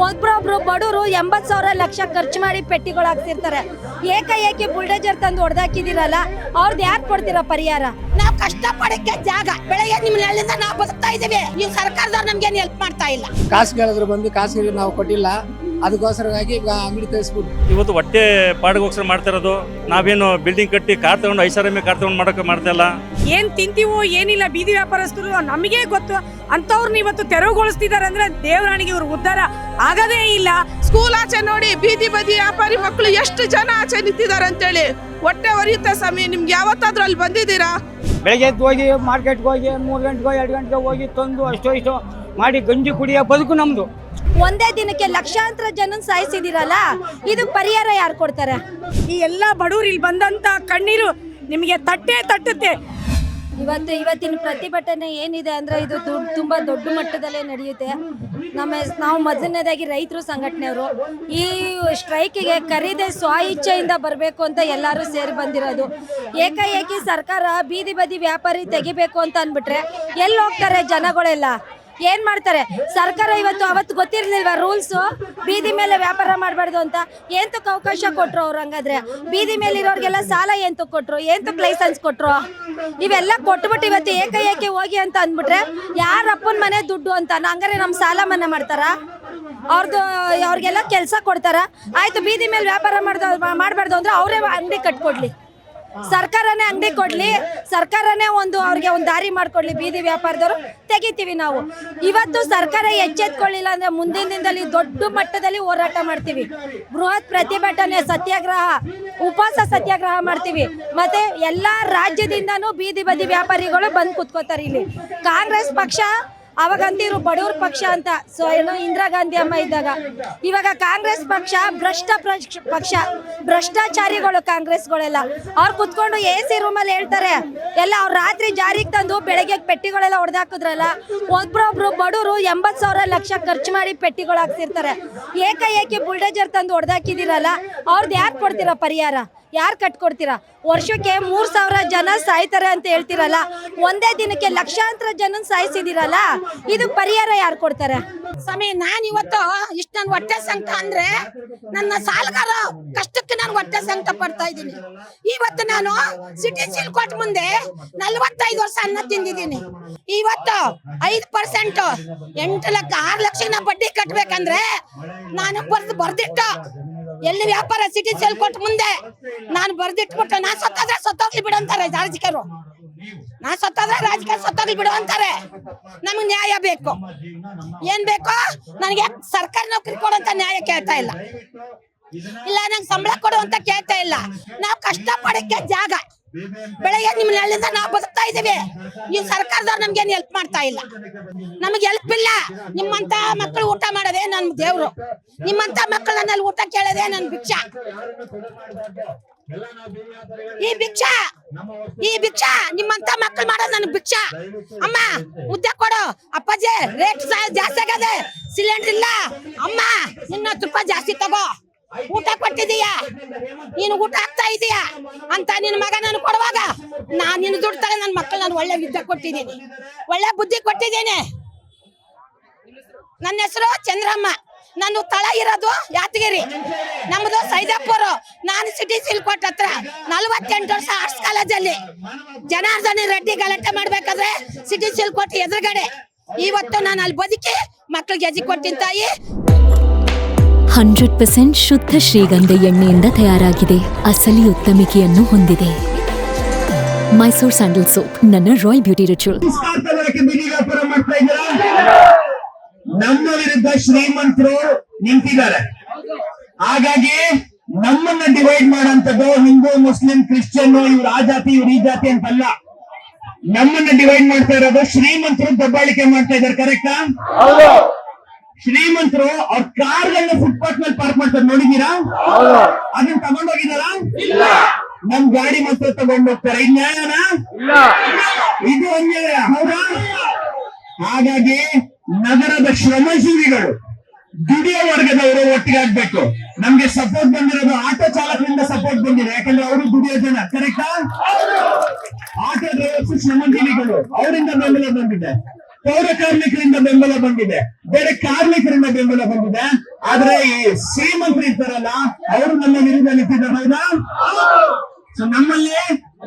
ಒಬ್ಬೊಬ್ರು ಬಡವರು 80,000 ಲಕ್ಷ ಖರ್ಚು ಮಾಡಿ ಪೆಟ್ಟಿಗಳು ಹಾಕ್ತಿರ್ತಾರೆ. ಏಕಾಏಕಿ ಬುಲ್ಡೇಜರ್ ತಂದು ಹೊಡೆದಾಕಿದಿರಲ್ಲ, ಅವ್ರದ್ದು ಯಾರು ಕೊಡ್ತೀರಾ ಪರಿಹಾರ? ನಾವು ಕಷ್ಟ ಪಡಕ್ಕೆ ಜಾಗ ಬೆಳಗ್ಗೆ ನಿಮ್ಮ ನೆರಳಿಂದ ನಾವು ಬದುಕ್ತಾ ಇದೀವಿ. ನೀವು ಸರ್ಕಾರದವ್ರು ನಮ್ಗೆ ಹೆಲ್ಪ್ ಮಾಡ್ತಾ ಇಲ್ಲ. ಕಾಸು ಕೇಳಿದ್ರು ಬಂದು ಕಾಸು ನಾವು ಕೊಟ್ಟಿಲ್ಲ, ಅದಕ್ಕೋಸ್ಕರವಾಗಿ ಈಗ ಅಂಗಡಿ ತೆಗೆಸ್ಬಿಟ್ಟು ಇವತ್ತು ಹೊಟ್ಟೆ ಪಾಡಿಗೋಸ್ಕರ ಮಾಡ್ತಾ ಇರೋದು. ನಾವೇನು ಬಿಲ್ಡಿಂಗ್ ಕಟ್ಟಿ ಕಾರ್ ತಗೊಂಡು ಐಷಾರಾಮಿ ಕಾರ್ ತಗೊಂಡು ಮಾಡಕ್ಕೆ ಮಾಡ್ತಾ ಇಲ್ಲ. ಏನ್ ತಿಂತೀವೋ ಏನಿಲ್ಲ ಬೀದಿ ವ್ಯಾಪಾರಸ್ಥರು ನಮಗೆ ಗೊತ್ತು. ಅಂತವ್ರನ್ನ ಇವತ್ತು ತೆರವುಗೊಳಿಸ್ತಿದ್ದಾರೆ ಅಂದ್ರೆ ದೇವರಾಣಿಗೆ ಇವ್ರ ಉದ್ಧಾರ ಆಗದೇ ಇಲ್ಲ. ಸ್ಕೂಲ್ ಆಚೆ ನೋಡಿ ಬೀದಿ ಬದಿ ವ್ಯಾಪಾರಿ ಮಕ್ಕಳು ಎಷ್ಟು ಜನ ಆಚೆ ನಿಂತಿದ್ದಾರೆ ಅಂತೇಳಿ ಹೊಟ್ಟೆ ಹೊರೆಯುತ್ತೆ ಸ್ವಾಮಿ. ನಿಮ್ಗೆ ಯಾವತ್ತಾದ್ರೂ ಅಲ್ಲಿ ಬಂದಿದ್ದೀರಾ? ಬೆಳಗ್ಗೆ ಹೋಗಿ ಮಾರ್ಕೆಟ್ಗೆ ಹೋಗಿ 3 ಗಂಟೆಗೋ 2 ಗಂಟೆಗೆ ಹೋಗಿ ತಂದು ಅಷ್ಟೋ ಮಾಡಿ ಗಂಜಿ ಕುಡಿಯೋ ಬದುಕು ನಮ್ದು. ಒಂದೇ ದಿನಕ್ಕೆ ಲಕ್ಷಾಂತರ ಜನ ಸಾಯಿಸಿದಿರಲ್ಲ, ಇದು ಪರಿಹಾರ ಯಾರು ಕೊಡ್ತಾರೆ? ಈ ಎಲ್ಲಾ ಬಡವರು ಇಲ್ಲಿ ಬಂದಂತ ಕಣ್ಣೀರು ನಿಮಗೆ ತಟ್ಟುತ್ತೆ. ಇವತ್ತಿನ ಪ್ರತಿಭಟನೆ ಏನಿದೆ ಅಂದ್ರೆ ಇದು ತುಂಬಾ ದೊಡ್ಡ ಮಟ್ಟದಲ್ಲೇ ನಡೆಯುತ್ತೆ. ನಾವು ಮೊದಲನೇದಾಗಿ ರೈತರು ಸಂಘಟನೆಯವರು ಈ ಸ್ಟ್ರೈಕಿಗೆ ಕರೀದೆ ಸ್ವ ಇಚ್ಛೆಯಿಂದ ಬರಬೇಕು ಅಂತ ಎಲ್ಲರೂ ಸೇರಿ ಬಂದಿರೋದು. ಏಕಾಏಕಿ ಸರ್ಕಾರ ಬೀದಿ ಬದಿ ವ್ಯಾಪಾರಿ ತೆಗಿಬೇಕು ಅಂತ ಅಂದ್ಬಿಟ್ರೆ ಎಲ್ಲಿ ಹೋಗ್ತಾರೆ ಜನಗಳೆಲ್ಲ? ಏನ್ ಮಾಡ್ತಾರೆ? ಸರ್ಕಾರ ಅವತ್ತು ಗೊತ್ತಿರ್ಲಿಲ್ವಾ ರೂಲ್ಸು? ಬೀದಿ ಮೇಲೆ ವ್ಯಾಪಾರ ಮಾಡಬಾರ್ದು ಅಂತ ಏಂತಕ್ಕೆ ಅವಕಾಶ ಕೊಟ್ರು ಅವ್ರು? ಹಂಗಾದ್ರೆ ಬೀದಿ ಮೇಲೆ ಇರೋರ್ಗೆಲ್ಲ ಸಾಲ ಏಂತಕ್ಕೆ ಕೊಟ್ರು? ಏಂತಕ್ಕೆ ಲೈಸೆನ್ಸ್ ಕೊಟ್ರು? ಇವೆಲ್ಲ ಕೊಟ್ಬಿಟ್ಟು ಇವತ್ತು ಏಕಾಏಕಿ ಹೋಗಿ ಅಂತ ಅಂದ್ಬಿಟ್ರೆ ಯಾರ ಅಪ್ಪನ ಮನೆ ದುಡ್ಡು ಅಂತ ಹಂಗಾರೆ ನಮ್ಮ ಸಾಲ ಮನ್ನಾ ಮಾಡ್ತಾರ? ಅವ್ರಿಗೆಲ್ಲ ಕೆಲಸ ಕೊಡ್ತಾರ? ಆಯ್ತು, ಬೀದಿ ಮೇಲೆ ವ್ಯಾಪಾರ ಮಾಡಬಾರ್ದು ಅಂದ್ರೆ ಅವರೇ ಅಂಗಡಿ ಕಟ್ಕೊಡ್ಲಿ, ಸರ್ಕಾರನೇ ಅಂಗಡಿ ಕೊಡ್ಲಿ, ಸರ್ಕಾರನೇ ಅವ್ರಿಗೆ ಒಂದು ದಾರಿ ಮಾಡ್ಕೊಡ್ಲಿ. ಬೀದಿ ವ್ಯಾಪಾರದವರು ತೆಗಿತೀವಿ ನಾವು. ಇವತ್ತು ಸರ್ಕಾರ ಎಚ್ಚೆತ್ಕೊಳ್ಳಿಲ್ಲ ಅಂದ್ರೆ ಮುಂದಿನ ದಿನದಲ್ಲಿ ದೊಡ್ಡ ಮಟ್ಟದಲ್ಲಿ ಹೋರಾಟ ಮಾಡ್ತೀವಿ. ಬೃಹತ್ ಪ್ರತಿಭಟನೆ, ಸತ್ಯಾಗ್ರಹ, ಉಪವಾಸ ಸತ್ಯಾಗ್ರಹ ಮಾಡ್ತೀವಿ. ಮತ್ತೆ ಎಲ್ಲಾ ರಾಜ್ಯದಿಂದನೂ ಬೀದಿ ಬದಿ ವ್ಯಾಪಾರಿಗಳು ಬಂದು ಕುತ್ಕೋತಾರೆ ಇಲ್ಲಿ. ಕಾಂಗ್ರೆಸ್ ಪಕ್ಷ ಅವಾಗಂತಿರು ಬಡವ್ರ ಪಕ್ಷ ಅಂತ, ಸೊ ಏನೋ ಇಂದಿರಾ ಗಾಂಧಿ ಅಮ್ಮ ಇದ್ದಾಗ. ಇವಾಗ ಕಾಂಗ್ರೆಸ್ ಪಕ್ಷ ಪಕ್ಷ, ಭ್ರಷ್ಟಾಚಾರಿಗಳು ಕಾಂಗ್ರೆಸ್ಗಳೆಲ್ಲ. ಅವ್ರು ಕುತ್ಕೊಂಡು AC ರೂಮಲ್ಲಿ ಹೇಳ್ತಾರೆ ಎಲ್ಲ. ಅವ್ರು ರಾತ್ರಿ ಜಾರಿಗೆ ತಂದು ಬೆಳಗ್ಗೆ ಪೆಟ್ಟಿಗಳೆಲ್ಲ ಹೊಡೆದಾಕಿದ್ರಲ್ಲ, ಒಬ್ಬೊಬ್ರು ಬಡವರು 80,000 ಲಕ್ಷ ಖರ್ಚು ಮಾಡಿ ಪೆಟ್ಟಿಗಳು ಹಾಕ್ತಿರ್ತಾರೆ. ಏಕಾಏಕಿ ಬುಲ್ಡೇಜರ್ ತಂದು ಹೊಡೆದಾಕಿದಿರಲ್ಲ, ಅವ್ರದ್ದು ಯಾರು ಕೊಡ್ತೀರಾ ಪರಿಹಾರ? ಯಾರು ಕಟ್ಕೊಡ್ತೀರಾ? ವರ್ಷಕ್ಕೆ 3,000 ಜನ ಸಾಯ್ತಾರೆ ಅಂತ ಹೇಳ್ತಿರಲ್ಲ, ಒಂದೇ ದಿನಕ್ಕೆ ಲಕ್ಷಾಂತರ ಜನ ಸಾಯಿಸಿದಿರಲ್ಲ, ಇದು ಪರಿಹಾರ ಯಾರು ಕೊಡ್ತಾರೆ? ಸ್ವಾಮಿ, ನಾನು ಇವತ್ತು ಇಷ್ಟು ನನ್ನ ಹೊಟ್ಟೆ ಸಂಕಟ ಅಂದ್ರೆ ನನ್ನ ಸಾಲಗಾರ ಕಷ್ಟಕ್ಕೆ ನಾನು ಹೊಟ್ಟೆ ಸಂಕಟ ಪಡ್ತಾ ಇದ್ದೀನಿ. ಇವತ್ತು ನಾನು ಸಿಟಿ ಸಿಲ್ಕೋಟ್ ಮುಂದೆ 45 ವರ್ಷ ಅನ್ನ ತಿಂದಿದ್ದೀನಿ. ಇವತ್ತು 5% 6 ಲಕ್ಷ ಬಡ್ಡಿ ಕಟ್ಬೇಕಂದ್ರೆ ನಾನು ಬರ್ದಿಟ್ಟು ಎಲ್ಲಿ ವ್ಯಾಪಾರ ಸಿಟಿ ಸೇಲ್ಕೊಟ್ಟು ಮುಂದೆ ನಾನು ಬರ್ದಿಟ್ಬಿಟ್ಟು ನಾ ಸತ್ತೋಗ್ಲಿ ಬಿಡು ಅಂತಾರೆ ರಾಜಕೀಯರು. ನಾ ಸತ್ತೋಗ್ಲಿ ಬಿಡು ಅಂತಾರೆ. ನಮ್ಗೆ ನ್ಯಾಯ ಬೇಕು. ಏನ್ ಬೇಕು? ನನಗೆ ಸರ್ಕಾರ ನೌಕರಿ ಕೊಡುವಂತ ನ್ಯಾಯ ಕೇಳ್ತಾ ಇಲ್ಲ, ನಂಗೆ ಸಂಬಳ ಕೊಡು ಅಂತ ಕೇಳ್ತಾ ಇಲ್ಲ. ನಾವು ಕಷ್ಟ ಪಡಕ್ಕೆ ಜಾಗ ಬೆಳಗ್ಗೆ ನಿಮ್ಮ ನೆರಳಿಂದ ನಾವು ಬದುಕ್ತಾ ಇದೀವಿ. ನೀವು ಸರ್ಕಾರದವ್ರು ನಮ್ಗೆ ಹೆಲ್ಪ್ ಮಾಡ್ತಾ ಇಲ್ಲ. ನಮಗೆ ಹೆಲ್ಪ್ ಇಲ್ಲ. ನಿಮ್ಮಂತ ಮಕ್ಕಳು ಊಟ ಮಾಡೋದೇ ನನ್ ದೇವ್ರು. ನಿಮ್ಮಂತ ಮಕ್ಕಳು ನನ್ನಲ್ಲಿ ಊಟ ಕೇಳೋದೇ ನನ್ ಭಿಕ್ಷಾ. ಈ ಭಿಕ್ಷಾ ನಿಮ್ಮಂತ ಮಕ್ಕಳು ಮಾಡೋದು ನನ್ ಭಿಕ್ಷಾ. ಅಮ್ಮ ಮುದ್ದೆ ಕೊಡು. ಅಪ್ಪಾಜಿ ರೇಟ್ ಜಾಸ್ತಿ ಆಗದೆ, ಸಿಲಿಂಡರ್ ಇಲ್ಲ. ಅಮ್ಮ 200 ರೂಪಾಯಿ ಜಾಸ್ತಿ ತಗೋ. ಊಟ ಕೊಟ್ಟಿದೀಯಾ? ನೀನು ಊಟ ಹಾಕ್ತಾ ಇದೀಯಾ ಅಂತ ನಿನ್ನ ಮಗ ನಾನು ಕೊಡುವಾಗ ನಾನು ನಿನ್ನ ದುಡ್ಡು ತಗ ನನ್ನ ಮಕ್ಕಳು ನಾನು ಒಳ್ಳೆ ವಿದ್ಯೆ ಕೊಟ್ಟಿದ್ದೀನಿ, ಒಳ್ಳೆ ಬುದ್ಧಿ ಕೊಟ್ಟಿದ್ದೀನಿ. ನನ್ನ ಹೆಸರು ಚಂದ್ರಮ್ಮ. ನಾನು ತಳ ಇರೋದು ಯಾದಗಿರಿ, ನಮ್ದು ಸೈದಾಪುರ. ನಾನು ಸಿಟಿ ಸಿಲ್ಕೋಟ್ ಹತ್ರ 48 ವರ್ಷ ಆರ್ಟ್ಸ್ ಕಾಲೇಜಲ್ಲಿ ಜನಾರ್ದನ ರೆಡ್ಡಿ ಗಲಾಟೆ ಮಾಡ್ಬೇಕಾದ್ರೆ ಸಿಟಿ ಸಿಲ್ಕೋಟ್ ಎದುರುಗಡೆ. ಇವತ್ತು ನಾನು ಅಲ್ಲಿ ಬದುಕಿ ಮಕ್ಕಳಿಗೆ ಎಜಿ ಕೊಟ್ಟಿನ ತಾಯಿ. 100% ಶುದ್ಧ ಶ್ರೀಗಂಧ ಎಣ್ಣೆಯಿಂದ ತಯಾರಾಗಿದೆ. ಅಸಲಿ ಉತ್ತಮಿಕೆಯನ್ನು ಹೊಂದಿದೆ. ಮೈಸೂರ್ ಸ್ಯಾಂಡಲ್ ಸೋಪ್, ನನ್ನ ರಾಯಲ್ ಬ್ಯೂಟಿ ರಿಚುವಲ್. ನಮ್ಮ ವಿರುದ್ಧ ಶ್ರೀಮಂತರು ನಿಂತಿದ್ದಾರೆ. ಹಾಗಾಗಿ ನಮ್ಮನ್ನ ಡಿವೈಡ್ ಮಾಡೋಂಥದ್ದು ಹಿಂದೂ, ಮುಸ್ಲಿಂ, ಕ್ರಿಶ್ಚಿಯನ್, ಇವ್ರು ಆ ಜಾತಿ ಇವ್ರು ಈ ಜಾತಿ ಅಂತಲ್ಲ. ನಮ್ಮನ್ನ ಡಿವೈಡ್ ಮಾಡ್ತಾ ಇರೋದು ಶ್ರೀಮಂತರು ದಬ್ಬಾಳಿಕೆ ಮಾಡ್ತಾ ಇದ್ದಾರೆ. ಕರೆಕ್ಟಾ? ಶ್ರೀಮಂತರು ಅವ್ರ ಕಾರ್ಗಳನ್ನ ಫುಟ್ಪಾತ್ ಮೇಲೆ ಪಾರ್ಕ್ ಮಾಡ್ತಾರೆ, ನೋಡಿದೀರಾ? ಅದನ್ನ ತಗೊಂಡೋಗಿದಾರಾ? ನಮ್ ಗಾಡಿ ಮಾತ್ರ ತಗೊಂಡು ಹೋಗ್ತಾರೆ. ಇದು ನ್ಯಾಯನಾ? ಇದು ಅನ್ಯಾಯ, ಹೌದಾ? ಹಾಗಾಗಿ ನಗರದ ಶ್ರಮಜೀವಿಗಳು, ದುಡಿಯೋ ವರ್ಗದವರು ಒಟ್ಟಿಗೆ ಆಗ್ಬೇಕು. ನಮ್ಗೆ ಸಪೋರ್ಟ್ ಬಂದಿರೋದು ಆಟೋ ಚಾಲಕರಿಂದ ಸಪೋರ್ಟ್ ಬಂದಿದೆ, ಯಾಕಂದ್ರೆ ಅವರು ದುಡಿಯೋ ಜನ. ಕರೆಕ್ಟಾ? ಆಟೋ ಡ್ರೈವರ್ಸ್ ಶ್ರಮಜೀವಿಗಳು, ಅವರಿಂದ ಬೆಂಬಲ ಬಂದಿದೆ. ಪೌರ ಕಾರ್ಮಿಕರಿಂದ ಬೆಂಬಲ ಬಂದಿದೆ. ಬೇರೆ ಕಾರ್ಮಿಕರಿಂದ ಬೆಂಬಲ ಬಂದಿದೆ. ಆದ್ರೆ ಈ ಶ್ರೀಮಂತರು ಇರ್ತಾರಲ್ಲ ಅವರು ನಮ್ಮ ವಿರುದ್ಧ ನಿಂತಿದ್ದಾರೆ. ಸೊ ನಮ್ಮಲ್ಲಿ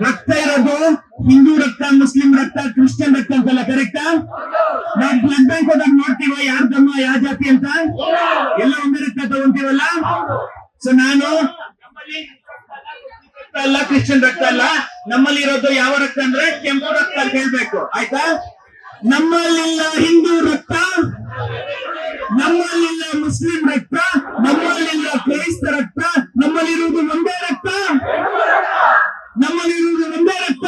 ರಕ್ತ ಇರೋದು ಹಿಂದೂ ರಕ್ತ, ಮುಸ್ಲಿಂ ರಕ್ತ, ಕ್ರಿಶ್ಚಿಯನ್ ರಕ್ತ ಅಂತೆಲ್ಲ ಕರೆಕ್ಟಾ? ನಾವು ಬ್ಲಡ್ ಬ್ಯಾಂಕ್ ಹೋದಾಗ ನೋಡ್ತೀವ ಯಾರ ಧರ್ಮ ಯಾವ ಜಾತಿ ಅಂತ, ಎಲ್ಲ ಒಂದೇ ರಕ್ತ ತಗೊಂತೀವಲ್ಲ. ಸೊ ನಾನು ಅಲ್ಲ, ಕ್ರಿಶ್ಚಿಯನ್ ರಕ್ತ ಅಲ್ಲ, ನಮ್ಮಲ್ಲಿ ಇರೋದು ಯಾವ ರಕ್ತ ಅಂದ್ರೆ ಕೆಂಪು ರಕ್ತ ಅಂತ ಹೇಳ್ಬೇಕು, ಆಯ್ತಾ? ನಮ್ಮಲ್ಲಿಲ್ಲ ಹಿಂದೂ ರಕ್ತ, ನಮ್ಮಲ್ಲಿಲ್ಲ ಮುಸ್ಲಿಂ ರಕ್ತ, ನಮ್ಮಲ್ಲಿಲ್ಲ ಕ್ರೈಸ್ತ ರಕ್ತ, ನಮ್ಮಲ್ಲಿರುವುದು ಒಂದೇ ರಕ್ತ, ನಮ್ಮಲ್ಲಿರುವುದು ಒಂದೇ ರಕ್ತ,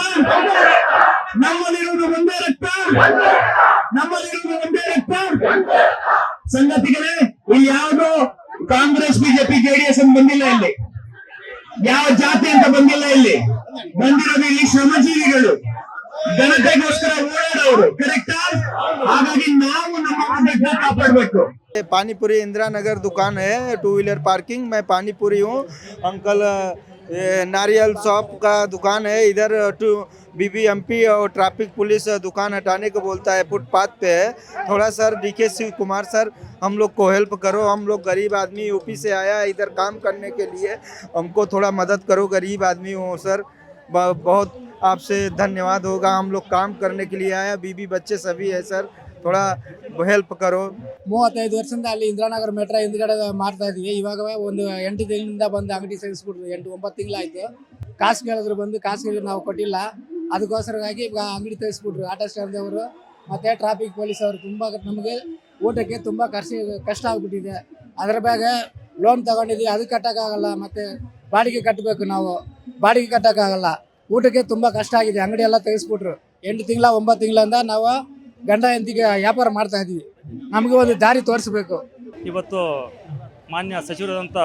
ನಮ್ಮಲ್ಲಿರುವುದು ಒಂದೇ ರಕ್ತ, ನಮ್ಮಲ್ಲಿರುವುದು ಒಂದೇ ರಕ್ತ. ಸಂಗತಿಗಳೇ, ಇಲ್ಲಿ ಯಾವುದು ಕಾಂಗ್ರೆಸ್, ಬಿಜೆಪಿ, ಜೆಡಿಎಸ್ ಅಂತ ಬಂದಿಲ್ಲ. ಇಲ್ಲಿ ಯಾವ ಜಾತಿ ಅಂತ ಬಂದಿಲ್ಲ. ಇಲ್ಲಿ ಬಂದಿರೋದು ಇಲ್ಲಿ ಶ್ರಮಜೀವಿಗಳು, ಜನತೆಗೋಸ್ಕರ ಓಡಾಡೋರು, ಕರೆಕ್ಟಾ? ಹಾಗಾಗಿ ನಾವು ನಮ್ಮ ಆಡಳಿತ ಕಾಪಾಡಬೇಕು. पानीपुरी इंदिरा नगर दुकान है, 2 व्हीलर पार्किंग। मैं पानीपुरी हूँ। अंकल नारियल शॉप का दुकान है इधर। BBMP और ट्रैफिक पुलिस दुकान हटाने को बोलता है, फुटपाथ पे है। थोड़ा sir DK Shiv Kumar sir हम लोग को हेल्प करो। हम लोग गरीब आदमी, यूपी से आया है इधर काम करने के लिए, हमको थोड़ा मदद करो। गरीब आदमी हूँ सर, बहुत आपसे धन्यवाद होगा। हम लोग काम करने के लिए आया, बीबी बच्चे सभी है सर, ಥೋಡಾ ಹೆಲ್ಪ್ ಕರೋ. 35 ವರ್ಷದಿಂದ ಅಲ್ಲಿ ಇಂದಿರಾನಗರ ಮೆಟ್ರೋ ಹಿಂದ್ಗಡೆ ಮಾಡ್ತಾ ಇದೀವಿ. ಇವಾಗ ಒಂದು 8 ತಿಂಗಳಿಂದ ಬಂದು ಅಂಗಡಿ ಸೇರಿಸ್ಬಿಟ್ರು. 8-9 ತಿಂಗಳಾಯ್ತು. ಕಾಸು ಕೇಳಿದ್ರು, ಬಂದು ಕಾಸು ನಾವು ಕೊಟ್ಟಿಲ್ಲ. ಅದಕ್ಕೋಸ್ಕರವಾಗಿ ಈಗ ಅಂಗಡಿ ತೆಗೆಸ್ಬಿಟ್ರು ಆಟೋ ಸ್ಟ್ಯಾಂಡ್ ಅವರು ಮತ್ತೆ ಟ್ರಾಫಿಕ್ ಪೊಲೀಸ್ ಅವರು. ತುಂಬ ನಮಗೆ ಊಟಕ್ಕೆ ತುಂಬ ಕಷ್ಟ ಆಗ್ಬಿಟ್ಟಿದೆ. ಅದರ ಬಗ್ಗೆ ಲೋನ್ ತಗೊಂಡಿದ್ವಿ, ಅದು ಕಟ್ಟೋಕ್ಕಾಗಲ್ಲ. ಮತ್ತೆ ಬಾಡಿಗೆ ಕಟ್ಟಬೇಕು, ನಾವು ಬಾಡಿಗೆ ಕಟ್ಟೋಕ್ಕಾಗಲ್ಲ. ಊಟಕ್ಕೆ ತುಂಬ ಕಷ್ಟ ಆಗಿದೆ. ಅಂಗಡಿ ಎಲ್ಲ ತೆಗೆಸ್ಬಿಟ್ರು. 8 ತಿಂಗಳ 9 ತಿಂಗಳಿಂದ ನಾವು ಗಂಡ ಹೆಂಡತಿಗೆ ವ್ಯಾಪಾರ ಮಾಡ್ತಾ ಇದ್ವಿ. ನಮಗೆ ಒಂದು ದಾರಿ ತೋರಿಸ್ಬೇಕು. ಇವತ್ತು ಮಾನ್ಯ ಸಚಿವರಾದಂಥ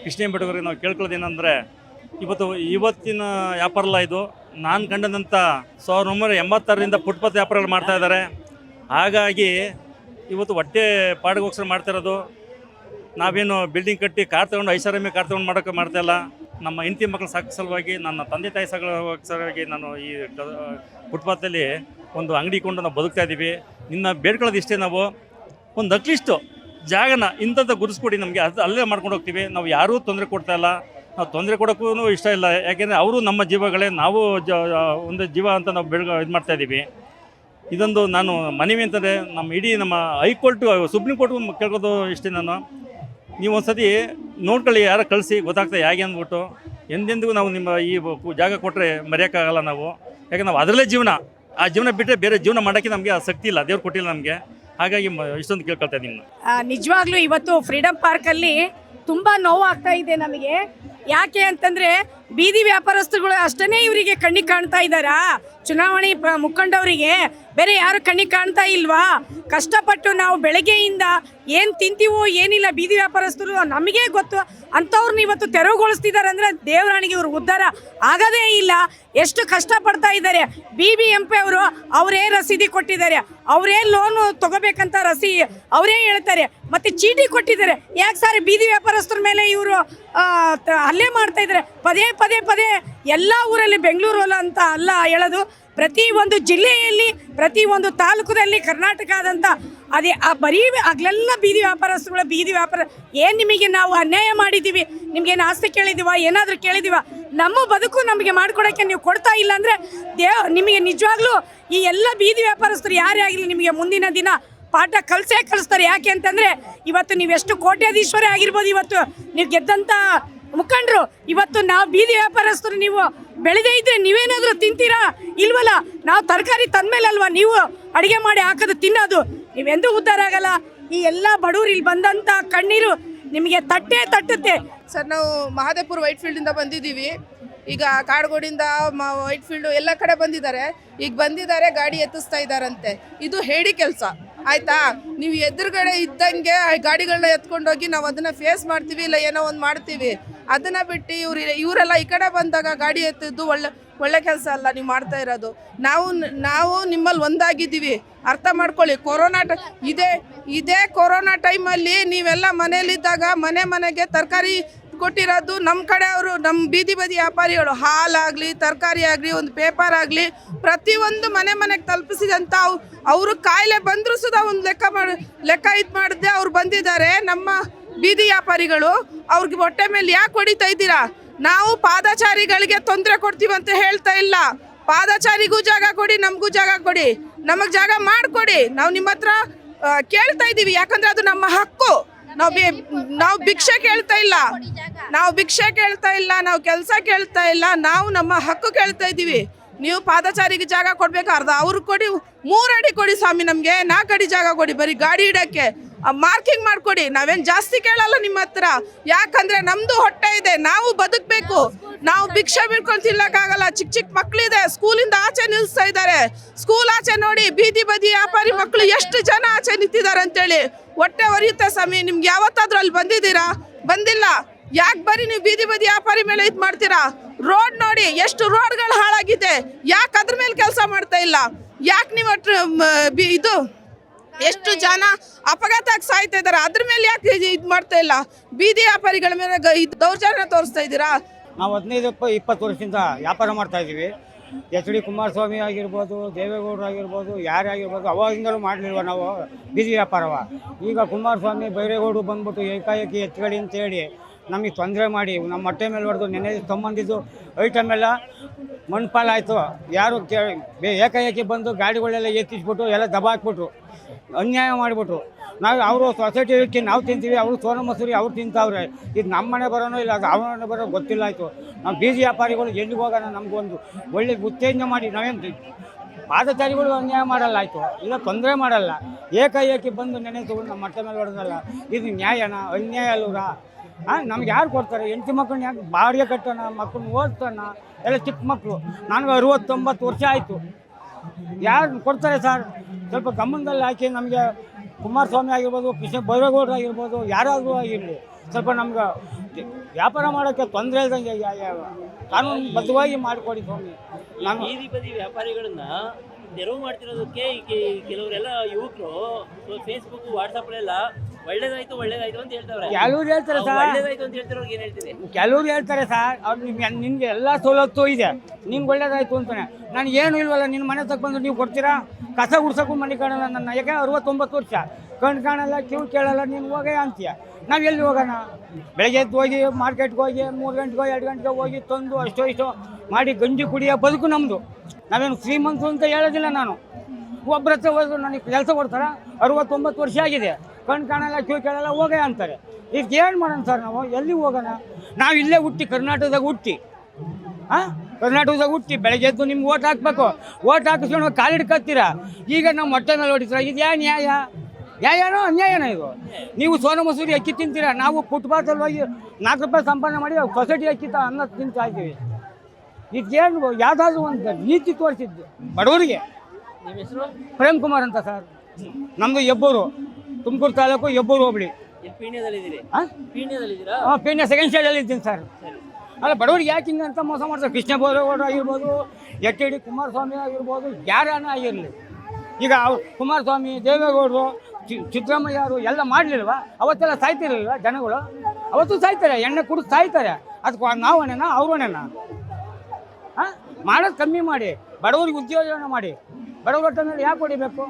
ಕೃಷ್ಣೇಗೌಡರಿಗೆ ನಾವು ಕೇಳ್ಕೊಳ್ಳೋದೇನೆಂದರೆ, ಇವತ್ತಿನ ವ್ಯಾಪಾರ ಅಲ್ಲ ಇದು. ನಾನು ಕಂಡಂಥ 1986ರಿಂದ ಫುಟ್ಪಾತ್ ವ್ಯಾಪಾರಗಳು ಮಾಡ್ತಾ ಇದ್ದಾರೆ. ಹಾಗಾಗಿ ಇವತ್ತು ಹೊಟ್ಟೆ ಪಾಡಿಗೋಸ್ಕರ ಮಾಡ್ತಾ ಇರೋದು. ನಾವೇನು ಬಿಲ್ಡಿಂಗ್ ಕಟ್ಟಿ ಕಾರ್ ತೊಗೊಂಡು ಐಷಾರಾಮಿ ಕಾರ್ ತೊಗೊಂಡು ಮಾಡೋಕ್ಕೆ ಮಾಡ್ತಾಯಿಲ್ಲ. ನಮ್ಮ ಹೆಂಡತಿ ಮಕ್ಕಳು ಸಾಕು ಸಲುವಾಗಿ, ನನ್ನ ತಂದೆ ತಾಯಿ ಸಲುವಾಗಿ ನಾನು ಈ ಫುಟ್ಪಾತಲ್ಲಿ ಒಂದು ಅಂಗಡಿ ಕೊಂಡು ನಾವು ಬದುಕ್ತಾ ಇದ್ದೀವಿ. ನಿನ್ನ ಬೇಡ್ಕೊಳ್ಳೋದು ಇಷ್ಟೇ, ನಾವು ಒಂದು ಅಟ್ಲೀಸ್ಟು ಜಾಗನ ಇಂಥದ್ದು ಗುರುಸ್ಕೊಡಿ ನಮಗೆ, ಅದು ಅಲ್ಲೇ ಮಾಡ್ಕೊಂಡು ಹೋಗ್ತೀವಿ. ನಾವು ಯಾರೂ ತೊಂದರೆ ಕೊಡ್ತಾ ಇಲ್ಲ, ನಾವು ತೊಂದರೆ ಕೊಡೋಕ್ಕೂ ಇಷ್ಟ ಇಲ್ಲ. ಯಾಕೆಂದರೆ ಅವರು ನಮ್ಮ ಜೀವಗಳೇ, ನಾವು ಒಂದು ಜೀವ ಅಂತ ನಾವು ಇದು ಮಾಡ್ತಾಯಿದ್ದೀವಿ. ಇದೊಂದು ನಾನು ಮನವಿ ಅಂತಂದರೆ ನಮ್ಮ ಹೈಕೋರ್ಟು, ಸುಪ್ರೀಂ ಕೋರ್ಟು ಕೇಳ್ಕೋದು ಇಷ್ಟೇ. ನೀವು ಒಂದು ಸತಿ ನೋಡ್ಕೊಳ್ಳಿ, ಯಾರು ಕಳಿಸಿ ಗೊತ್ತಾಗ್ತದೆ ಹೇಗೆ ಅಂದ್ಬಿಟ್ಟು. ಎಂದೆಂದಿಗೂ ನಾವು ನಿಮ್ಮ ಈ ಜಾಗ ಕೊಟ್ಟರೆ ಮರೆಯೋಕ್ಕಾಗಲ್ಲ ನಾವು. ಯಾಕೆ ನಾವು ಅದರಲ್ಲೇ ಜೀವನ, ಆ ಜೀವನ ಬಿಟ್ಟರೆ ಬೇರೆ ಜೀವನ ಮಾಡೋಕ್ಕೆ ನಮಗೆ ಆಸಕ್ತಿ ಇಲ್ಲ, ದೇವ್ರು ಕೊಟ್ಟಿಲ್ಲ ನಮಗೆ. ಹಾಗಾಗಿ ಇಷ್ಟೊಂದು ಕೇಳ್ಕೊಳ್ತಾ ಇದ್ದೀನಿ. ನಿಜವಾಗ್ಲೂ ಇವತ್ತು ಫ್ರೀಡಮ್ ಪಾರ್ಕಲ್ಲಿ ತುಂಬ ನೋವಾಗ್ತಾ ಇದೆ ನಮಗೆ. ಯಾಕೆ ಅಂತಂದರೆ ಬೀದಿ ವ್ಯಾಪಾರಸ್ಥರುಗಳು ಅಷ್ಟೇ ಇವರಿಗೆ ಕಣ್ಣಿಗೆ ಕಾಣ್ತಾ ಇದ್ದಾರಾ? ಚುನಾವಣೆ ಮುಖಂಡವರಿಗೆ ಬೇರೆ ಯಾರು ಕಣ್ಣಿಗೆ ಕಾಣ್ತಾ ಇಲ್ವಾ? ಕಷ್ಟಪಟ್ಟು ನಾವು ಬೆಳಗ್ಗೆಯಿಂದ ಏನು ತಿಂತೀವೋ ಏನಿಲ್ಲ, ಬೀದಿ ವ್ಯಾಪಾರಸ್ಥರು ನಮಗೇ ಗೊತ್ತು. ಅಂಥವ್ರನ್ನ ಇವತ್ತು ತೆರವುಗೊಳಿಸ್ತಿದ್ದಾರೆ ಅಂದರೆ ದೇವರಾಣಿಗೆ ಇವ್ರು ಉದ್ಧಾರ ಆಗೋದೇ ಇಲ್ಲ. ಎಷ್ಟು ಕಷ್ಟಪಡ್ತಾ ಇದ್ದಾರೆ. BBMP ಅವರು ಅವರೇ ರಸೀದಿ ಕೊಟ್ಟಿದ್ದಾರೆ, ಅವರೇ ಲೋನು ತಗೋಬೇಕಂತ ಅವರೇ ಹೇಳ್ತಾರೆ, ಮತ್ತು ಚೀಟಿ ಕೊಟ್ಟಿದ್ದಾರೆ. ಯಾಕೆ ಸರ್ ಬೀದಿ ವ್ಯಾಪಾರಸ್ಥರ ಮೇಲೆ ಇವರು ಹಲ್ಲೆ ಮಾಡ್ತಾ ಇದ್ದಾರೆ? ಪದೇ ಪದೇ ಪದೇ ಎಲ್ಲ ಊರಲ್ಲಿ, ಬೆಂಗಳೂರಲ್ಲಿ ಅಂತ ಅಲ್ಲ ಹೇಳೋದು, ಪ್ರತಿ ಒಂದು ಜಿಲ್ಲೆಯಲ್ಲಿ, ಪ್ರತಿ ಒಂದು ತಾಲೂಕದಲ್ಲಿ, ಕರ್ನಾಟಕದಂತ ಅದೇ ಬರೀ ಆಗಲೆಲ್ಲ ಬೀದಿ ವ್ಯಾಪಾರ. ಏನು ನಿಮಗೆ ನಾವು ಅನ್ಯಾಯ ಮಾಡಿದ್ದೀವಿ? ನಿಮಗೇನು ಆಸ್ತಿ ಕೇಳಿದ್ದೀವ? ಏನಾದರೂ ಕೇಳಿದ್ದೀವ? ನಮ್ಮ ಬದುಕು ನಮಗೆ ಮಾಡಿಕೊಡೋಕ್ಕೆ ನೀವು ಕೊಡ್ತಾ ಇಲ್ಲ ಅಂದರೆ ನಿಮಗೆ ನಿಜವಾಗ್ಲೂ ಈ ಎಲ್ಲ ಬೀದಿ ವ್ಯಾಪಾರಸ್ಥರು ಯಾರೇ ಆಗಲಿ ನಿಮಗೆ ಮುಂದಿನ ದಿನ ಪಾಠ ಕಲಿಸ್ತಾರೆ. ಯಾಕೆ ಅಂತಂದರೆ ಇವತ್ತು ನೀವೆಷ್ಟು ಕೋಟ್ಯಾಧೀಶ್ವರೇ ಆಗಿರ್ಬೋದು, ಇವತ್ತು ನೀವು ಗೆದ್ದಂಥ ಮುಖಂಡರು, ಇವತ್ತು ನಾವು ಬೀದಿ ವ್ಯಾಪಾರಸ್ಥರು ನೀವು ಬೆಳೆದೇ ಇದ್ರೆ ನೀವೇನಾದರೂ ತಿಂತೀರಾ? ಇಲ್ವಲ್ಲ. ನಾವು ತರಕಾರಿ ತಂದ್ಮೇಲೆ ಅಲ್ವಾ ನೀವು ಅಡುಗೆ ಮಾಡಿ ಹಾಕೋದು ತಿನ್ನೋದು. ನೀವೆಂದೂ ಉದ್ಧಾರ ಆಗಲ್ಲ. ಈ ಎಲ್ಲ ಬಡವರು ಇಲ್ಲಿ ಬಂದಂಥ ಕಣ್ಣೀರು ನಿಮಗೆ ತಟ್ಟುತ್ತೆ. ಸರ್, ನಾವು ಮಹಾದೇವ್ಪುರ ವೈಟ್ ಫೀಲ್ಡಿಂದ ಬಂದಿದ್ದೀವಿ. ಈಗ ಕಾಡ್ಗೋಡಿಂದ ವೈಟ್ ಫೀಲ್ಡು ಎಲ್ಲ ಕಡೆ ಬಂದಿದ್ದಾರೆ. ಈಗ ಬಂದಿದ್ದಾರೆ, ಗಾಡಿ ಎತ್ತಿಸ್ತಾ ಇದ್ದಾರಂತೆ. ಇದು ಹೇಳಿ ಕೆಲಸ ಆಯ್ತಾ? ನೀವು ಎದುರುಗಡೆ ಇದ್ದಂಗೆ ಗಾಡಿಗಳನ್ನ ಎತ್ಕೊಂಡೋಗಿ ನಾವು ಅದನ್ನು ಫೇಸ್ ಮಾಡ್ತೀವಿ, ಇಲ್ಲ ಏನೋ ಒಂದು ಮಾಡ್ತೀವಿ. ಅದನ್ನು ಬಿಟ್ಟು ಇವರೆಲ್ಲ ಈ ಕಡೆ ಬಂದಾಗ ಗಾಡಿ ಎತ್ತಿದ್ದು ಒಳ್ಳೆ ಕೆಲಸ ಅಲ್ಲ ನೀವು ಮಾಡ್ತಾ ಇರೋದು. ನಾವು ನಿಮ್ಮಲ್ಲಿ ಒಂದಾಗಿದ್ದೀವಿ, ಅರ್ಥ ಮಾಡ್ಕೊಳ್ಳಿ. ಇದೇ ಕೊರೋನಾ ಟೈಮಲ್ಲಿ ನೀವೆಲ್ಲ ಮನೇಲಿದ್ದಾಗ ಮನೆಗೆ ತರಕಾರಿ ಕೊಟ್ಟಿರೋದು ನಮ್ಮ ಕಡೆ ಅವರು ನಮ್ಮ ಬೀದಿ ಬದಿ ವ್ಯಾಪಾರಿಗಳು ಹಾಲಾಗಲಿ ತರಕಾರಿ ಆಗಲಿ ಒಂದು ಪೇಪರ್ ಆಗಲಿ ಪ್ರತಿಯೊಂದು ಮನೆಗೆ ತಲುಪಿಸಿದಂಥ ಅವರು ಕಾಯಿಲೆ ಬಂದರೂ ಸುಧಾ ಒಂದು ಲೆಕ್ಕ ಇದು ಮಾಡದೆ ಅವ್ರು ಬಂದಿದ್ದಾರೆ. ನಮ್ಮ ಬೀದಿ ವ್ಯಾಪಾರಿಗಳು ಅವ್ರಿಗೆ ಹೊಟ್ಟೆ ಮೇಲೆ ಯಾಕೆ ಹೊಡಿತಾ ಇದ್ದೀರಾ? ನಾವು ಪಾದಚಾರಿಗಳಿಗೆ ತೊಂದರೆ ಕೊಡ್ತೀವಿ ಅಂತ ಹೇಳ್ತಾ ಇಲ್ಲ. ಪಾದಚಾರಿಗೂ ಜಾಗ ಕೊಡಿ, ನಮಗೂ ಜಾಗ ಕೊಡಿ, ನಮಗೆ ಜಾಗ ಮಾಡಿಕೊಡಿ. ನಾವು ನಿಮ್ಮ ಹತ್ರ ಕೇಳ್ತಾ ಇದ್ದೀವಿ, ಯಾಕಂದ್ರೆ ಅದು ನಮ್ಮ ಹಕ್ಕು. ನಾವು ಭಿಕ್ಷೆ ಕೇಳ್ತಾ ಇಲ್ಲ, ನಾವು ಕೆಲಸ ಕೇಳ್ತಾ ಇಲ್ಲ, ನಾವು ನಮ್ಮ ಹಕ್ಕು ಕೇಳ್ತಾ ಇದ್ದೀವಿ. ನೀವು ಪಾದಚಾರಿಗೆ ಜಾಗ ಕೊಡ್ಬೇಕಾರ್ದ ಅವ್ರಿಗೆ ಕೊಡಿ, 3 ಅಡಿ ಕೊಡಿ ಸ್ವಾಮಿ, ನಮಗೆ 4 ಅಡಿ ಜಾಗ ಕೊಡಿ, ಬರೀ ಗಾಡಿ ಇಡಕ್ಕೆ ಮಾರ್ಕಿಂಗ್ ಮಾಡ್ಕೊಡಿ. ನಾವೇನು ಜಾಸ್ತಿ ಕೇಳಲ್ಲ ನಿಮ್ಮ ಹತ್ರ, ಯಾಕಂದ್ರೆ ನಮ್ದು ಹೊಟ್ಟೆ ಇದೆ, ನಾವು ಬದುಕಬೇಕು. ನಾವು ಭಿಕ್ಷೆ ಬಿಡ್ಕೊಂಡು ತಿನ್ನಕ್ಕಾಗಲ್ಲ. ಚಿಕ್ಕ ಮಕ್ಕಳಿದೆ, ಸ್ಕೂಲಿಂದ ಆಚೆ ನಿಲ್ಲಿಸ್ತಾ ಇದ್ದಾರೆ. ಸ್ಕೂಲ್ ಆಚೆ ನೋಡಿ, ಬೀದಿ ಬದಿ ವ್ಯಾಪಾರಿ ಮಕ್ಕಳು ಎಷ್ಟು ಜನ ಆಚೆ ನಿಂತಿದ್ದಾರೆ ಅಂತೇಳಿ ಹೊಟ್ಟೆ ಹೊರೆಯುತ್ತೆ ಸ್ವಾಮಿ. ನಿಮ್ಗೆ ಯಾವತ್ತಾದ್ರೂ ಅಲ್ಲಿ ಬಂದಿದ್ದೀರಾ? ಬಂದಿಲ್ಲ. ಯಾಕೆ ಬರೀ ನೀವು ಬೀದಿ ಬದಿ ವ್ಯಾಪಾರಿ ಮೇಲೆ ಇದು ಮಾಡ್ತೀರಾ? ರೋಡ್ ನೋಡಿ, ಎಷ್ಟು ರೋಡ್ಗಳು ಹಾಳಾಗಿದೆ, ಯಾಕೆ ಅದ್ರ ಮೇಲೆ ಕೆಲಸ ಮಾಡ್ತಾ ಇಲ್ಲ? ಯಾಕೆ ನೀವು ಇದು ಎಷ್ಟು ಜನ ಅಪಘಾತಕ್ಕೆ ಸಾಯ್ತಾ ಇದ್ದಾರೆ, ಅದ್ರ ಮೇಲೆ ಯಾಕೆ ಇದು ಮಾಡ್ತಾ ಇಲ್ಲ? ಬೀದಿ ವ್ಯಾಪಾರಿಗಳ ಮೇಲೆ ದೌರ್ಜನ್ಯ ತೋರಿಸ್ತಾ ಇದ್ದೀರಾ? ನಾವು 15-20 ವರ್ಷದಿಂದ ವ್ಯಾಪಾರ ಮಾಡ್ತಾ ಇದ್ದೀವಿ. ಎಚ್ ಡಿ ಕುಮಾರಸ್ವಾಮಿ ಆಗಿರ್ಬೋದು, ದೇವೇಗೌಡರು ಆಗಿರ್ಬೋದು, ಯಾರೇ ಆಗಿರ್ಬೋದು, ಅವಾಗಿಂದಲೂ ಮಾಡಲಿಲ್ವ ನಾವು ಬೀದಿ ವ್ಯಾಪಾರವ. ಈಗ ಕುಮಾರಸ್ವಾಮಿ ಬೈರೇಗೌಡರು ಬಂದ್ಬಿಟ್ಟು ಏಕಾಏಕಿ ಎತ್ಗಡಿ ಅಂತೇಳಿ ನಮಗೆ ತೊಂದರೆ ಮಾಡಿ ನಮ್ಮ ಹೊಟ್ಟೆ ಮೇಲೆ ಹೊಡೆದು ನೆನೆ ತೊಗೊಂಬಂದಿದ್ದು ಐಟಮ್ ಎಲ್ಲ ಮಣ್ಪಾಲಾಯಿತು. ಯಾರು ಏಕಾಏಕಿ ಬಂದು ಗಾಡಿಗಳೆಲ್ಲ ಎತ್ತಿಸ್ಬಿಟ್ಟು ಎಲ್ಲ ದಬಾಕ್ಬಿಟ್ರು, ಅನ್ಯಾಯ ಮಾಡಿಬಿಟ್ರು. ನಾವು ಅವರು ಸೊಸೈಟಿ ಇಕ್ಕಿ ನಾವು ತಿಂತೀವಿ, ಅವರು ಸೋನ ಮಸೂರಿ ಅವ್ರು ತಿಂತಾವ್ರೆ. ಇದು ನಮ್ಮ ಮನೆ ಬರೋನೋ ಇಲ್ಲ ಅದು ಅವ್ರ ಮನೆ ಬರೋ ಗೊತ್ತಿಲ್ಲ ಆಯಿತು. ನಾವು ಬೀದಿ ವ್ಯಾಪಾರಿಗಳು ಎಲ್ಲಿಗೆ ಹೋಗೋಣ? ನಮಗೊಂದು ಒಳ್ಳೆ ಉತ್ತೇಜನ ಮಾಡಿ, ನಾವೇನು ಪಾದಚಾರಿಗಳು ಅನ್ಯಾಯ ಮಾಡಲ್ಲ ಆಯಿತು, ಇಲ್ಲ ತೊಂದರೆ ಮಾಡಲ್ಲ. ಏಕಾಏಕಿ ಬಂದು ನೆನೆ ತಗೊಂಡು ನಮ್ಮ ಹೊಟ್ಟೆ ಮೇಲೆ ಹೊಡೆದಲ್ಲ, ಇದು ನ್ಯಾಯನ ಅನ್ಯಾಯ ಅಲ್ವರಾ? ನಮ್ಗೆ ಯಾರು ಕೊಡ್ತಾರೆ? ಹೆಂಡತಿ ಮಕ್ಕಳನ್ನ ಯಾಕೆ ಬಾಡಿಗೆ ಕಟ್ಟೋಣ, ಮಕ್ಕಳನ್ನ ಓದ್ತಾನ, ಎಲ್ಲ ಚಿಕ್ಕ ಮಕ್ಕಳು. ನನಗೆ 60-90 ವರ್ಷ ಆಯಿತು. ಯಾರು ಕೊಡ್ತಾರೆ ಸರ್? ಸ್ವಲ್ಪ ಗಮನದಲ್ಲಿ ಹಾಕಿ. ನಮಗೆ ಕುಮಾರಸ್ವಾಮಿ ಆಗಿರ್ಬೋದು, ಕೃಷ್ಣ ಬೈರೇಗೌಡರು ಆಗಿರ್ಬೋದು, ಯಾರಾದರೂ ಆಗಿರಲಿ, ಸ್ವಲ್ಪ ನಮ್ಗೆ ವ್ಯಾಪಾರ ಮಾಡೋಕ್ಕೆ ತೊಂದರೆ ಇಲ್ದಂಗೆ ಕಾನೂನು ಬದ್ಧವಾಗಿ ಮಾಡಿಕೊಡಿ ಸ್ವಾಮಿ. ನಾನು ಬೀದಿ ಬದಿ ವ್ಯಾಪಾರಿಗಳನ್ನ ತೆರವು ಮಾಡ್ತಿರೋದಕ್ಕೆ ಕೆಲವರೆಲ್ಲ ಯುವಕರು ಫೇಸ್ಬುಕ್ ವಾಟ್ಸಪ್ಲೆಲ್ಲ ಒಳ್ಳೇದಾಯ್ತು ಅಂತ ಹೇಳ್ತಾರೆ. ಕೆಲವ್ರು ಹೇಳ್ತಾರೆ ಸರ್, ಒಳ್ಳೇದಾಯ್ತು ಅಂತ ಹೇಳ್ತಿರೋರ್ಗೆ ಏನು ಹೇಳ್ತೀನಿ? ಕೆಲವ್ರು ಹೇಳ್ತಾರೆ ಸರ್, ಅವ್ರು ನಿಮ್ಗೆ ಎಲ್ಲ ಸವಲತ್ತು ಇದೆ, ನಿಮ್ಗೆ ಒಳ್ಳೇದಾಯ್ತು ಅಂತಾನೆ. ನನಗೆ ಏನು ಇಲ್ವಲ್ಲ, ನಿನ್ನ ಮನೆ ತಕ್ಕ ಬಂದು ನೀವು ಕೊಡ್ತೀರಾ? ಕಸ ಗುಡ್ಸೋಕ್ಕೂ ಮನೆ ಕಾಣಲ್ಲ ನನ್ನ, ಯಾಕೆ 69 ವರ್ಷ, ಕಣ್ಣು ಕಾಣಲ್ಲ, ಕಿವು ಕೇಳಲ್ಲ, ನೀನು ಹೋಗೇ ಅಂತೀಯ. ನಾವು ಎಲ್ಲಿ ಹೋಗೋಣ? ಬೆಳಗ್ಗೆ ಎದ್ದು ಹೋಗಿ ಮಾರ್ಕೆಟ್ಗೆ ಹೋಗಿ 3 ಗಂಟೆಗೋ 2 ಗಂಟೆಗೆ ಹೋಗಿ ತಂದು ಅಷ್ಟೋ ಮಾಡಿ ಗಂಜಿ ಕುಡಿಯೋ ಬದುಕು ನಮ್ಮದು. ನಾವೇನು ಶ್ರೀಮಂತರು ಅಂತ ಹೇಳೋದಿಲ್ಲ ನಾನು. ಒಬ್ಬರ ಹತ್ರ ಹೋದ್ರು ನನಗೆ ಕೆಲಸ ಕೊಡ್ತಾರೆ, 69 ವರ್ಷ ಆಗಿದೆ, ಕಣ್ಣು ಕಾಣಲ್ಲ, ಕಿವು ಕೇಳಲ್ಲ, ಹೋಗೇ ಅಂತಾರೆ. ಇದಕ್ಕೆ ಏನು ಮಾಡೋಣ ಸರ್? ನಾವು ಎಲ್ಲಿ ಹೋಗೋಣ? ನಾವು ಇಲ್ಲೇ ಹುಟ್ಟಿ, ಕರ್ನಾಟಕದಾಗ ಹುಟ್ಟಿ, ಕರ್ನಾಟಕದಾಗ ಹುಟ್ಟಿ ಬೆಳಗ್ಗೆ ಎದ್ದು ನಿಮ್ಗೆ ಓಟ್ ಹಾಕ್ಬೇಕು, ಓಟ್ ಹಾಕಿಸ್ಕೊಂಡು ಕಾಲಿಡ್ಕೊತೀರಾ. ಈಗ ನಮ್ಮ ಹೊಟ್ಟೆ ಮೇಲೆ ಹೊಡಿತೀರ. ಇದು ಯಾವ ನ್ಯಾಯನೋ ಅನ್ಯಾಯನೋ ಇದು? ನೀವು ಸೋನ ಮಸೂರಿ ಅಕ್ಕಿ ತಿಂತೀರಾ, ನಾವು ಫುಟ್ಪಾತಲ್ಲಿ ಹೋಗಿ 4 ರೂಪಾಯಿ ಸಂಪಾದನೆ ಮಾಡಿ ಸೊಸೈಟಿ ಅಕ್ಕಿ ಅನ್ನ ತಿಂತಾ ಇದ್ದೀವಿ. ಇದಕ್ಕೇನು ಯಾವುದಾದ್ರೂ ಒಂದು ನೀತಿ ತೋರಿಸಿದ್ದು ಬಡವರಿಗೆ. ನಿಮ್ಮ ಹೆಸರು? ಪ್ರೇಮ್ ಕುಮಾರ್ ಅಂತ ಸರ್. ನಮ್ಮದು ಹೆಬ್ಬೂರು, ತುಮಕೂರು ತಾಲೂಕು, ಹೆಬ್ಬೂರು ಹೋಬಳಿ. ಪೀಣ್ಯ ಸೆಕೆಂಡ್ ಸ್ಟೇಜಲ್ಲಿ ಇದ್ದೀನಿ ಸರ್. ಅಲ್ಲ, ಬಡವರಿಗೆ ಯಾಕೆ ಹಿಂಗೆ ಅಂತ ಮೋಸ ಮಾಡ್ತಾರೆ? ಕೃಷ್ಣ ಬೈರೇಗೌಡರು ಆಗಿರ್ಬೋದು, ಎಚ್ ಡಿ ಕುಮಾರಸ್ವಾಮಿ ಆಗಿರ್ಬೋದು, ಯಾರನ್ನ ಆಗಿರಲಿ. ಈಗ ಕುಮಾರಸ್ವಾಮಿ, ದೇವೇಗೌಡರು, ಸಿದ್ದರಾಮಯ್ಯರು ಎಲ್ಲ ಮಾಡಲಿಲ್ವ? ಅವತ್ತೆಲ್ಲ ಸಾಯ್ತಿರಲಿಲ್ವ ಜನಗಳು? ಅವತ್ತು ಸಾಯ್ತಾರೆ, ಎಣ್ಣೆ ಕುಡಿದು ಸಾಯ್ತಾರೆ. ಅದಕ್ಕೆ ನಾವನೇನಾ ಅವ್ರನೇನಾ? ಮಾಡೋದು ಕಮ್ಮಿ ಮಾಡಿ, ಬಡವರಿಗೆ ಉದ್ಯೋಗ ಮಾಡಿ. ಬಡವರ ಹೊಟ್ಟೆ ಮೇಲೆ ಯಾಕೆ ಹೊಡಿಬೇಕು?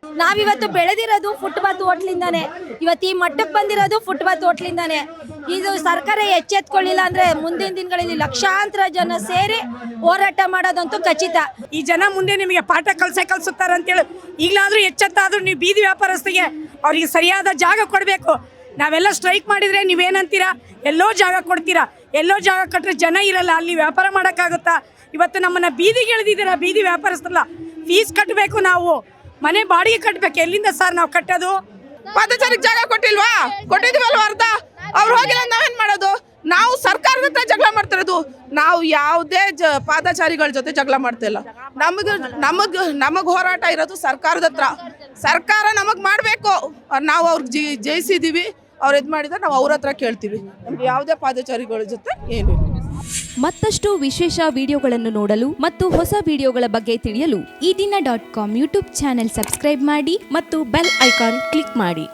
ನಾವಿವತ್ತು ಬೆಳೆದಿರೋದು ಫುಟ್ಪಾತ್ ಹೋಟ್ಲಿಂದಾನೆ, ಇವತ್ತು ಈ ಮಟ್ಟಕ್ಕೆ ಬಂದಿರೋದು ಫುಟ್ಪಾತ್ ಹೋಟ್ಲಿಂದಾನೆ. ಇದು ಸರ್ಕಾರ ಎಚ್ಚೆತ್ಕೊಳ್ಳಿಲ್ಲ ಅಂದ್ರೆ ಮುಂದಿನ ದಿನಗಳಲ್ಲಿ ಲಕ್ಷಾಂತರ ಜನ ಸೇರಿ ಹೋರಾಟ ಮಾಡೋದಂತೂ ಖಚಿತ. ಈ ಜನ ಮುಂದೆ ನಿಮಗೆ ಪಾಠ ಕಲಿಸುತ್ತಾರೆ ಅಂತೇಳಿ ಈಗಲಾದರೂ ಎಚ್ಚೆತ್ತಾದ್ರೂ ನೀವು ಬೀದಿ ವ್ಯಾಪಾರಸ್ಥರಿಗೆ ಅವ್ರಿಗೆ ಸರಿಯಾದ ಜಾಗ ಕೊಡಬೇಕು. ನಾವೆಲ್ಲ ಸ್ಟ್ರೈಕ್ ಮಾಡಿದರೆ ನೀವೇನಂತೀರಾ? ಎಲ್ಲೋ ಜಾಗ ಕೊಡ್ತೀರಾ, ಎಲ್ಲೋ ಜಾಗ ಕೊಟ್ಟರೆ ಜನ ಇರಲ್ಲ, ಅಲ್ಲಿ ವ್ಯಾಪಾರ ಮಾಡೋಕ್ಕಾಗುತ್ತಾ? ಇವತ್ತು ನಮ್ಮನ್ನು ಬೀದಿಗೆ ಎಳೆದಿದ್ದೀರಾ, ಬೀದಿ ವ್ಯಾಪಾರಸ್ಥರಲ್ಲ. ಫೀಸ್ ಕಟ್ಟಬೇಕು, ನಾವು ಮನೆ ಬಾಡಿಗೆ ಕಟ್ಟಬೇಕು. ಎಲ್ಲಿಂದ ಸರ್ ನಾವು ಕಟ್ಟೋದು? ಪಾದಚಾರಿಗೆ ಜಾಗ ಕೊಟ್ಟಿದ್ವಲ್ವ ಅರ್ಧ, ಅವ್ರು ಹೋಗಿಲ್ಲ, ನಾವೇನ್ ಮಾಡೋದು? ನಾವು ಸರ್ಕಾರದ ಹತ್ರ ಜಗಳ ಮಾಡ್ತಿರೋದು. ನಾವು ಯಾವುದೇ ಪಾದಚಾರಿಗಳ ಜೊತೆ ಜಗಳ ಮಾಡ್ತಿಲ್ಲ. ನಮಗ್ ಹೋರಾಟ ಇರೋದು ಸರ್ಕಾರದ ಹತ್ರ. ಸರ್ಕಾರ ನಮಗ್ ಮಾಡ್ಬೇಕು. ನಾವು ಅವ್ರಿಗೆ ಜಯಿಸಿದೀವಿ, ಅವ್ರು ಇದು ಮಾಡಿದ್ರೆ ನಾವು ಅವ್ರ ಹತ್ರ ಕೇಳ್ತೀವಿ. ನಮ್ಗೆ ಯಾವುದೇ ಪಾದಚಾರಿಗಳ ಜೊತೆ ಏನು. ಮತ್ತಷ್ಟು ವಿಶೇಷ ವಿಡಿಯೋಗಳನ್ನು ನೋಡಲು ಮತ್ತು ಹೊಸ ವಿಡಿಯೋಗಳ ಬಗ್ಗೆ ತಿಳಿಯಲು ಈ ದಿನ.com ಯೂಟ್ಯೂಬ್ ಚಾನೆಲ್ ಸಬ್ಸ್ಕ್ರೈಬ್ ಮಾಡಿ ಮತ್ತು ಬೆಲ್ ಐಕಾನ್ ಕ್ಲಿಕ್ ಮಾಡಿ.